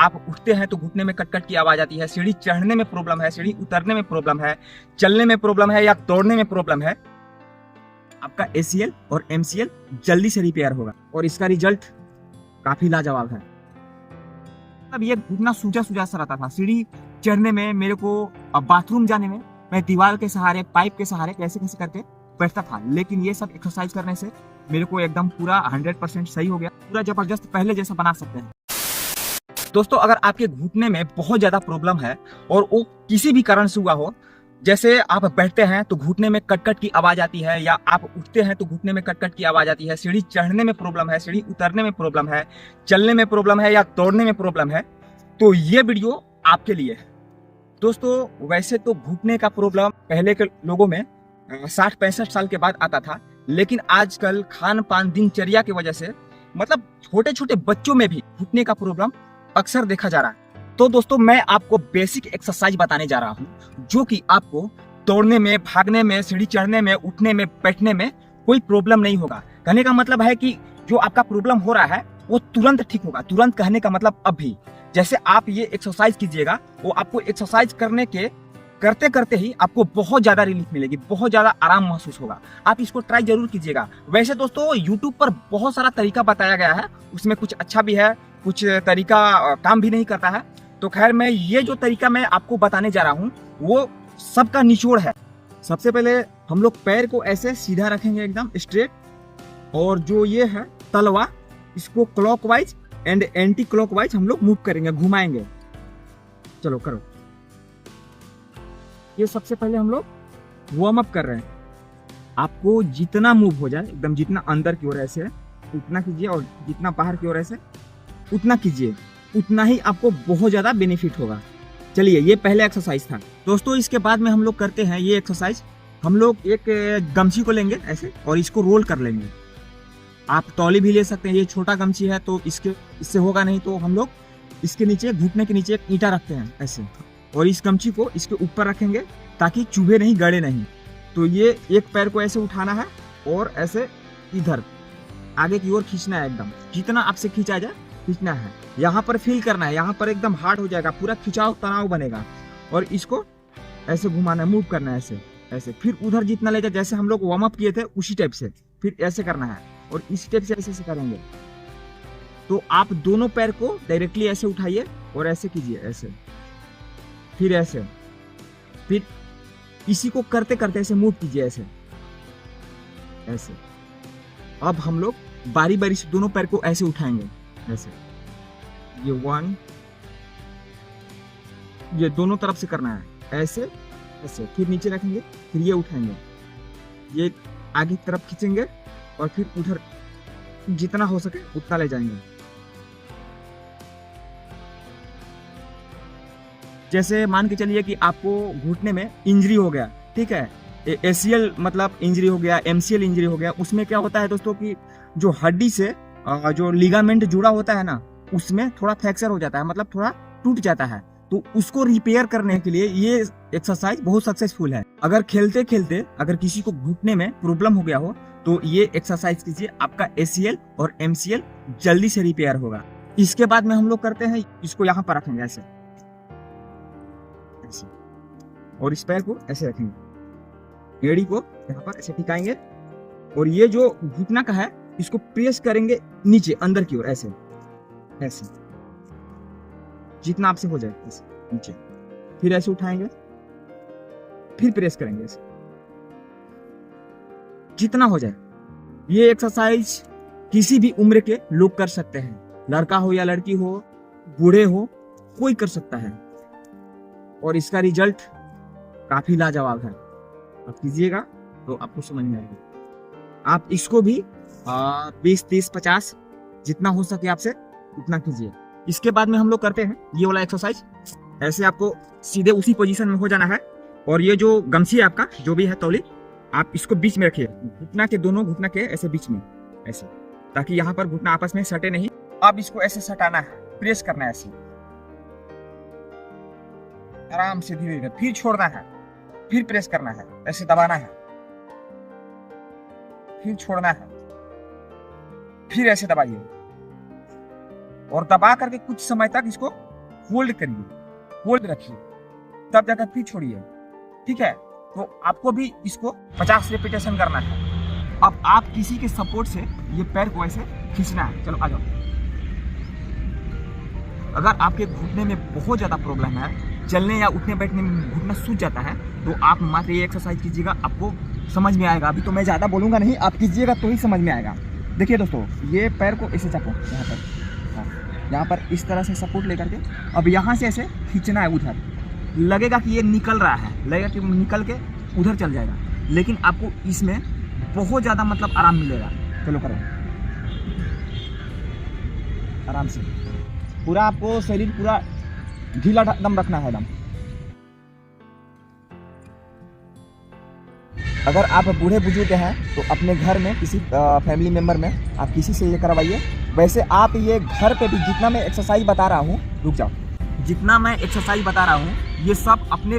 आप उठते हैं तो घुटने में कट-कट की आवाज आती है, सीढ़ी चढ़ने में प्रॉब्लम है, सीढ़ी उतरने में प्रॉब्लम है, चलने में प्रॉब्लम है या दौड़ने में प्रॉब्लम है, आपका एसीएल और एमसीएल जल्दी से रिपेयर होगा और इसका रिजल्ट काफी लाजवाब है। अब ये घुटना सूजा-सूजा सा रहता था, सीढ़ी चढ़ने में मेरे को, बाथरूम जाने में मैं दीवार के सहारे, पाइप के सहारे कैसे-कैसे करके बैठता था, लेकिन ये सब एक्सरसाइज करने से मेरे को एकदम पूरा 100% सही हो गया, पूरा जबरदस्त पहले जैसा बना सकते हैं। दोस्तों, अगर आपके घुटने में बहुत ज्यादा प्रॉब्लम है और वो किसी भी कारण से हुआ हो, जैसे आप बैठते हैं तो घुटने में कट-कट की आवाज आती है या आप उठते हैं तो घुटने में कट-कट की आवाज आती है, सीढ़ी चढ़ने में प्रॉब्लम है, सीढ़ी उतरने में प्रॉब्लम है, चलने में प्रॉब्लम है या दौड़ने में प्रॉब्लम है, तो ये वीडियो आपके लिए है। दोस्तों, वैसे तो घुटने का प्रॉब्लम पहले के लोगों में 60-65 साल के बाद आता था, लेकिन आजकल खान पान दिनचर्या की वजह से मतलब छोटे छोटे बच्चों में भी घुटने का प्रॉब्लम अक्सर देखा जा रहा है। तो दोस्तों, मैं आपको बेसिक एक्सरसाइज बताने जा रहा हूँ जो कि आपको दौड़ने में, भागने में, सीढ़ी चढ़ने में, उठने में, बैठने में कोई प्रॉब्लम नहीं होगा। कहने का मतलब है कि जो आपका प्रॉब्लम हो रहा है वो तुरंत ठीक होगा। तुरंत कहने का मतलब अभी। जैसे आप ये एक्सरसाइज कीजिएगा, वो आपको एक्सरसाइज करते करते ही आपको बहुत ज्यादा रिलीफ मिलेगी, बहुत ज्यादा आराम महसूस होगा। आप इसको ट्राई जरूर कीजिएगा। वैसे दोस्तों, यूट्यूब पर बहुत सारा तरीका बताया गया है, उसमें कुछ अच्छा भी है, कुछ तरीका काम भी नहीं करता है। तो खैर, मैं ये जो तरीका मैं आपको बताने जा रहा हूँ वो सबका निचोड़ है। सबसे पहले हम लोग पैर को ऐसे सीधा रखेंगे, एकदम स्ट्रेट, और जो ये है तलवा, इसको क्लॉकवाइज एंड एंटी क्लॉकवाइज हम लोग मूव करेंगे, घुमाएंगे। चलो करो। ये सबसे पहले हम लोग वार्म अप कर रहे हैं। आपको जितना मूव हो जाए, एकदम जितना अंदर की ओर ऐसे उतना कीजिए और जितना बाहर की ओर ऐसे उतना कीजिए, उतना ही आपको बहुत ज्यादा बेनिफिट होगा। चलिए, ये पहले एक्सरसाइज था। दोस्तों, इसके बाद में हम लोग करते हैं ये एक्सरसाइज। हम लोग एक गमछी को लेंगे ऐसे और इसको रोल कर लेंगे। आप तौली भी ले सकते हैं, ये छोटा गमछी है तो इससे होगा नहीं, तो हम लोग इसके नीचे, घुटने के नीचे एक ईंटा रखते हैं ऐसे, और इस गमछी को इसके ऊपर रखेंगे ताकि चुभे नहीं, गड़े नहीं। तो ये एक पैर को ऐसे उठाना है और ऐसे इधर आगे की ओर खींचना है, एकदम जितना आपसे खींचा जाए खींचना है। यहाँ पर फील करना है, यहाँ पर एकदम हार्ड हो जाएगा, पूरा खिंचाव तनाव बनेगा, और इसको ऐसे घुमाना है, मूव करना है ऐसे ऐसे। फिर उधर जितना ले जाए, जैसे हम लोग वार्म अप किए थे उसी टाइप से फिर ऐसे करना है, और इसी टाइप से ऐसे करेंगे। तो आप दोनों पैर को डायरेक्टली ऐसे उठाइए और ऐसे कीजिए, ऐसे, फिर ऐसे, फिर इसी को करते करते ऐसे मूव कीजिए, ऐसे ऐसे। अब हम लोग बारी बारी से दोनों पैर को ऐसे उठाएंगे, ऐसे, ये 1, ये दोनों तरफ से करना है, ऐसे ऐसे, फिर नीचे रखेंगे, फिर ये उठाएंगे, ये आगे की तरफ खींचेंगे और फिर उधर जितना हो सके उतना ले जाएंगे। जैसे मान के चलिए कि आपको घुटने में इंजरी हो गया, ठीक है, एसीएल मतलब इंजरी हो गया, एमसीएल इंजरी हो गया। उसमें क्या होता है दोस्तों कि जो हड्डी से जो लिगामेंट जुड़ा होता है ना, उसमें थोड़ा फ्रैक्चर हो जाता है, मतलब थोड़ा टूट जाता है। तो उसको रिपेयर करने के लिए ये एक्सरसाइज बहुत सक्सेसफुल है। अगर खेलते खेलते अगर किसी को घुटने में प्रॉब्लम हो गया हो तो ये एक्सरसाइज कीजिए, आपका एसीएल और एमसीएल जल्दी से रिपेयर होगा। इसके बाद में हम लोग करते हैं, इसको यहाँ पर रखेंगे ऐसे ऐसे, और इस पैर को ऐसे रखेंगे, एड़ी को यहाँ पर ऐसे टिकाएंगे, और ये जो घुटना का है इसको प्रेस करेंगे नीचे अंदर की ओर, ऐसे ऐसे, जितना आपसे हो जाए ऐसे नीचे, फिर ऐसे उठाएंगे, फिर प्रेस करेंगे ऐसे, जितना हो जाए। ये एक्सरसाइज किसी भी उम्र के लोग कर सकते हैं, लड़का हो या लड़की हो, बूढ़े हो, कोई कर सकता है, और इसका रिजल्ट काफी लाजवाब है। आप कीजिएगा तो आपको समझ में आएगा। आप इसको भी 20, 30, 50 जितना हो सके आपसे उतना कीजिए। इसके बाद में हम लोग करते हैं ये वाला एक्सरसाइज। ऐसे आपको सीधे उसी पोजीशन में हो जाना है, और ये जो गमछी है आपका, जो भी है तौली, आप इसको बीच में रखिए, घुटना के, दोनों घुटना के ऐसे बीच में ऐसे, ताकि यहाँ पर घुटना आपस में सटे नहीं। अब इसको ऐसे सटाना है, प्रेस करना है ऐसे, आराम से धीरे धीरे, फिर छोड़ना है, फिर प्रेस करना है, ऐसे दबाना है, फिर छोड़ना है, फिर ऐसे दबाइए, और दबा करके कुछ समय तक इसको होल्ड करिए, होल्ड रखिए, तब जाकर फिर छोड़िए। ठीक है, तो आपको भी इसको 50 रेपिटेशन करना है। अब आप किसी के सपोर्ट से ये पैर को ऐसे खींचना है। चलो आ जाओ। अगर आपके घुटने में बहुत ज़्यादा प्रॉब्लम है, चलने या उठने बैठने में घुटना सूज जाता है, तो आप मात्र ये एक्सरसाइज कीजिएगा, आपको समझ में आएगा। अभी तो मैं ज़्यादा बोलूँगा नहीं, आप कीजिएगा तो ही समझ में आएगा। देखिए दोस्तों, ये पैर को ऐसे चापो, यहाँ पर, हाँ, यहाँ पर इस तरह से सपोर्ट लेकर के अब यहाँ से ऐसे खींचना है। उधर लगेगा कि ये निकल रहा है, लगेगा कि निकल के उधर चल जाएगा, लेकिन आपको इसमें बहुत ज़्यादा मतलब आराम मिलेगा। चलो करो आराम से, पूरा आपको शरीर पूरा ढीला दम रखना है, दम। अगर आप बूढ़े बुजुर्ग हैं तो अपने घर में किसी फैमिली मेंबर में आप किसी से ये करवाइए। वैसे आप ये घर पे भी जितना मैं एक्सरसाइज बता रहा हूँ, रुक जाओ, जितना मैं एक्सरसाइज बता रहा हूँ ये सब अपने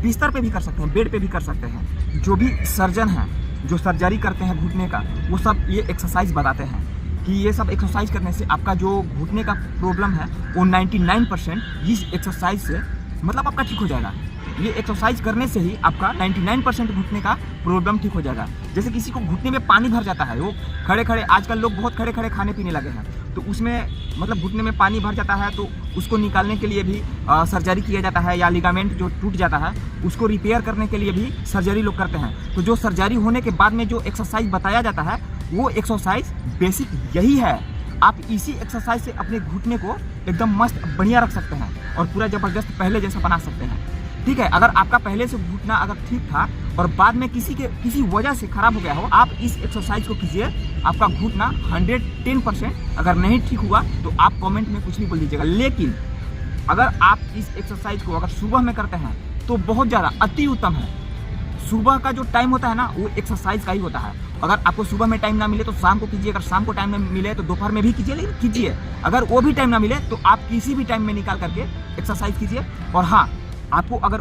बिस्तर पे भी कर सकते हैं, बेड पे भी कर सकते हैं। जो भी सर्जन हैं, जो सर्जरी करते हैं घुटने का, वो सब ये एक्सरसाइज बताते हैं कि ये सब एक्सरसाइज करने से आपका जो घुटने का प्रॉब्लम है वो 99% इस एक्सरसाइज से मतलब आपका ठीक हो जाएगा। ये एक्सरसाइज करने से ही आपका 99% घुटने का प्रॉब्लम ठीक हो जाएगा। जैसे किसी को घुटने में पानी भर जाता है, वो खड़े खड़े, आजकल लोग बहुत खड़े खड़े खाने पीने लगे हैं, तो उसमें मतलब घुटने में पानी भर जाता है, तो उसको निकालने के लिए भी सर्जरी किया जाता है, या लिगामेंट जो टूट जाता है उसको रिपेयर करने के लिए भी सर्जरी लोग करते हैं। तो जो सर्जरी होने के बाद में जो एक्सरसाइज बताया जाता है वो एक्सरसाइज बेसिक यही है। आप इसी एक्सरसाइज से अपने घुटने को एकदम मस्त बढ़िया रख सकते हैं और पूरा ज़बरदस्त पहले जैसा बना सकते हैं। ठीक है, अगर आपका पहले से घुटना अगर ठीक था और बाद में किसी वजह से खराब हो गया हो, आप इस एक्सरसाइज को कीजिए, आपका घुटना 110%। अगर नहीं ठीक हुआ तो आप कमेंट में कुछ भी बोल दीजिएगा। लेकिन अगर आप इस एक्सरसाइज को अगर सुबह में करते हैं तो बहुत ज़्यादा अति उत्तम है। सुबह का जो टाइम होता है ना, वो एक्सरसाइज का ही होता है। अगर आपको सुबह में टाइम ना मिले तो शाम को कीजिए, अगर शाम को टाइम ना मिले तो दोपहर में भी कीजिए, लेकिन कीजिए। अगर वो भी टाइम ना मिले तो आप किसी भी टाइम में निकाल करके एक्सरसाइज कीजिए। और हाँ, आपको अगर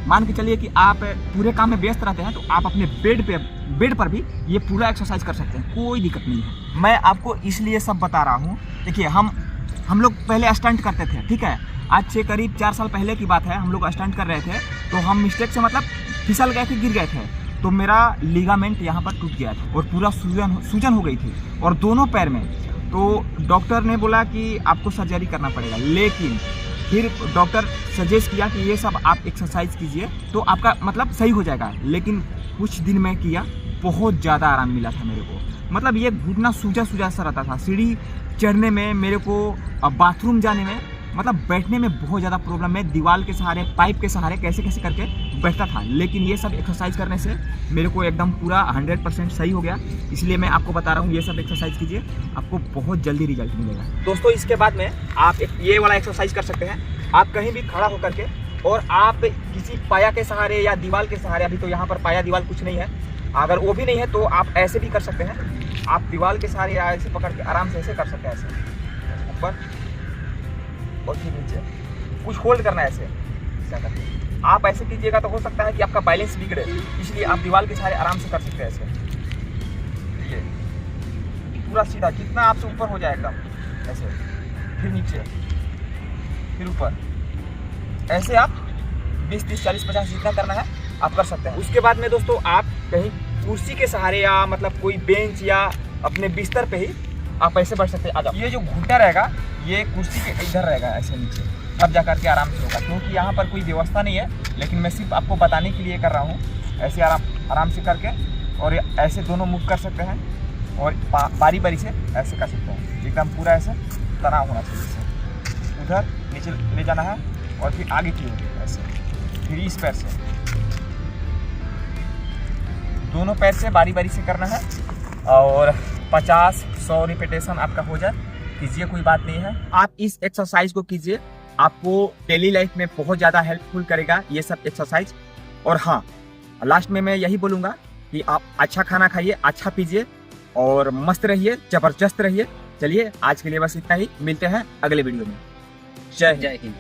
मान के चलिए कि आप पूरे काम में व्यस्त रहते हैं तो आप अपने बेड पर भी ये पूरा एक्सरसाइज कर सकते हैं, कोई दिक्कत नहीं है। मैं आपको इसलिए सब बता रहा हूँ। देखिए, हम लोग पहले स्टंट करते थे, ठीक है, आज से करीब 4 साल पहले की बात है। हम लोग स्टंट कर रहे थे तो हम मिस्टेक से मतलब फिसल गए थे, गिर गए थे, तो मेरा लिगामेंट यहाँ पर टूट गया था और पूरा सूजन हो गई थी और दोनों पैर में। तो डॉक्टर ने बोला कि आपको सर्जरी करना पड़ेगा, लेकिन फिर डॉक्टर सजेस्ट किया कि ये सब आप एक्सरसाइज कीजिए तो आपका मतलब सही हो जाएगा। लेकिन कुछ दिन में किया, बहुत ज़्यादा आराम मिला था मेरे को। मतलब ये घुटना सूजा सा रहता था, सीढ़ी चढ़ने में मेरे को, बाथरूम जाने में, मतलब बैठने में बहुत ज़्यादा प्रॉब्लम है। दीवार के सहारे, पाइप के सहारे कैसे करके बैठता था। लेकिन ये सब एक्सरसाइज करने से मेरे को एकदम पूरा 100% सही हो गया। इसलिए मैं आपको बता रहा हूँ, ये सब एक्सरसाइज कीजिए, आपको बहुत जल्दी रिजल्ट मिलेगा। दोस्तों, इसके बाद में आप ये वाला एक्सरसाइज कर सकते हैं। आप कहीं भी खड़ा होकर के, और आप किसी पाया के सहारे या दीवार के सहारे, अभी तो यहाँ पर पाया दीवार कुछ नहीं है, अगर वो भी नहीं है तो आप ऐसे भी कर सकते हैं। आप दीवार के सहारे या ऐसे पकड़ के आराम से ऐसे कर सकते हैं, ऐसे ऊपर और फिर नीचे, कुछ होल्ड करना है ऐसे करके। आप ऐसे कीजिएगा तो हो सकता है कि आपका बैलेंस बिगड़े, इसलिए आप दीवार के सहारे आराम से कर सकते हैं ऐसे। ये पूरा सीधा, कितना आपसे ऊपर हो जाए एकदम ऐसे, फिर नीचे, फिर ऊपर, ऐसे आप 20, 30, 40, 50 जितना करना है आप कर सकते हैं। उसके बाद में दोस्तों, आप कहीं कुर्सी के सहारे या मतलब कोई बेंच या अपने बिस्तर पे ही आप ऐसे बैठ सकते हैं। आ जाओ। ये जो घुटना रहेगा ये कुर्सी के इधर रहेगा, ऐसे नीचे, तब जा करके आराम से होगा, क्योंकि यहाँ पर कोई व्यवस्था नहीं है। लेकिन मैं सिर्फ आपको बताने के लिए कर रहा हूँ। ऐसे आराम से करके, और ऐसे दोनों मूव कर सकते हैं और बारी बारी से ऐसे कर सकते हैं। एकदम पूरा ऐसे तनाव होना चाहिए, ऐसे उधर नीचे ले जाना है और फिर आगे की ओर ऐसे, फिर इस पैर से, दोनों पैर से बारी बारी से करना है। और 50-100 रिपीटेशन आपका हो जाए, कीजिए, कोई बात नहीं है। आप इस एक्सरसाइज को कीजिए, आपको डेली लाइफ में बहुत ज़्यादा हेल्पफुल करेगा ये सब एक्सरसाइज। और हाँ, लास्ट में मैं यही बोलूँगा कि आप अच्छा खाना खाइए, अच्छा पीजिए और मस्त रहिए, जबरदस्त रहिए। चलिए, आज के लिए बस इतना ही, मिलते हैं अगले वीडियो में। जय हिंद।